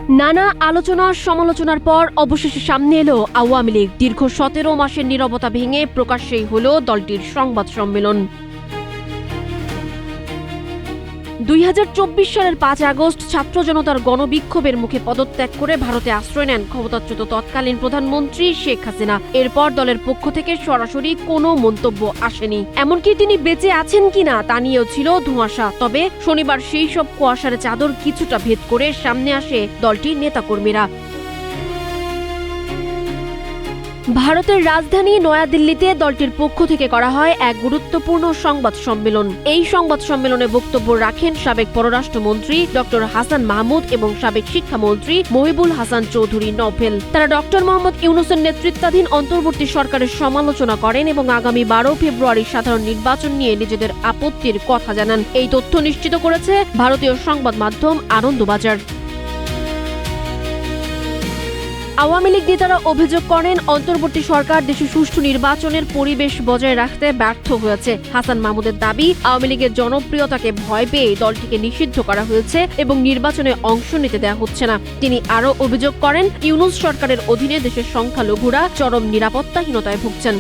নানা আলোচনা সমালোচনার পর অবশেষে সামনে এলো আওয়ামী লীগ। দীর্ঘ ১৭ মাসের নীরবতা ভেঙে প্রকাশ্যেই হলো দলটির সংবাদ সম্মেলন। ২০২৪ সালের ৫ আগস্ট ছাত্র জনতার গণবিক্ষোভের মুখে পদত্যাগ করে ভারতে আশ্রয় নেন ক্ষমতাচ্যুত তৎকালীন প্রধানমন্ত্রী শেখ হাসিনা। এরপর দলের পক্ষ থেকে সরাসরি কোনো মন্তব্য আসেনি, এমনকি তিনি বেঁচে আছেন কিনা তা নিয়েও ছিল ধোঁয়াশা। তবে শনিবার সেই সব কুয়াশার চাদর কিছুটা ভেদ করে সামনে আসে দলটির নেতাকর্মীরা। ভারতের রাজধানী নয়াদিল্লিতে দলটির পক্ষ থেকে করা হয় এক গুরুত্বপূর্ণ সংবাদ সম্মেলন। এই সংবাদ সম্মেলনে বক্তব্য রাখেন সাবেক পররাষ্ট্রমন্ত্রী ডক্টর হাসান মাহমুদ এবং সাবেক শিক্ষামন্ত্রী মহিবুল হাসান চৌধুরী নভেল। তারা ডক্টর মোহাম্মদ ইউনূসের নেতৃত্বাধীন অন্তর্বর্তী সরকারের সমালোচনা করেন এবং আগামী ১২ ফেব্রুয়ারি সাধারণ নির্বাচন নিয়ে নিজেদের আপত্তির কথা জানান। এই তথ্য নিশ্চিত করেছে ভারতীয় সংবাদ মাধ্যম আনন্দবাজার। আওয়ামী লীগ নেতারা অভিযোগ করেন, অন্তর্বর্তী সরকার দেশে সুষ্ঠু নির্বাচনের পরিবেশ বজায় রাখতে ব্যর্থ হয়েছে। হাসান মাহমুদের দাবি, আওয়ামী লীগের জনপ্রিয়তাকে ভয় পেয়ে দলটিকে নিষিদ্ধ করা হয়েছে এবং নির্বাচনে অংশ নিতে দেওয়া হচ্ছে না। তিনি আরও অভিযোগ করেন, ইউনূস সরকারের অধীনে দেশের সংখ্যালঘুরা চরম নিরাপত্তাহীনতায় ভুগছেন।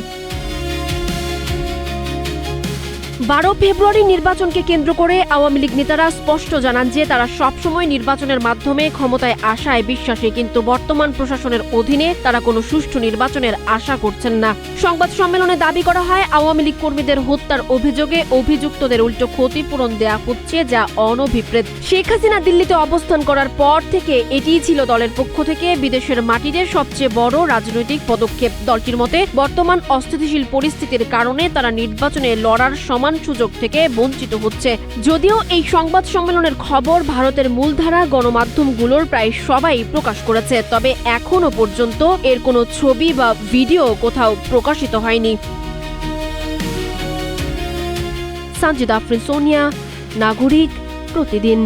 ১২ ফেব্রুয়ারি নির্বাচনকে কেন্দ্র করে আওয়ামী লীগ নেতারা স্পষ্ট জানান যে তারা সবসময় নির্বাচনের মাধ্যমে ক্ষমতায় আসায় বিশ্বাসী, কিন্তু বর্তমান প্রশাসনের অধীনে তারা কোনো সুষ্ঠু নির্বাচনের আশা করছেন না। সংবাদ সম্মেলনে দাবি করা হয়, আওয়ামী লীগ কর্মীদের হত্যার অভিযোগে অভিযুক্তদের উল্টো ক্ষতিপূরণ দেয়া হচ্ছে, যা অনভিপ্রেত। শেখ হাসিনা দিল্লিতে অবস্থান করার পর থেকে এটিই ছিল দলের পক্ষ থেকে বিদেশের মাটিতে সবচেয়ে বড় রাজনৈতিক পদক্ষেপ। দলটির মতে বর্তমান অস্থিতিশীল পরিস্থিতির কারণে তারা নির্বাচনে লড়ার সমান সুযোগ থেকে বঞ্চিত হচ্ছে। যদিও এই সংবাদ সম্মেলনের খবর ভারতের মূলধারা গণমাধ্যমগুলোর প্রায় সবাই প্রকাশ করেছে, তবে এখনো পর্যন্ত এর কোনো ছবি বা ভিডিও কোথাও প্রকাশিত হয়নি। সানজিদা আফরিন, সোনিয়া, নাগরিক, প্রতিদিন।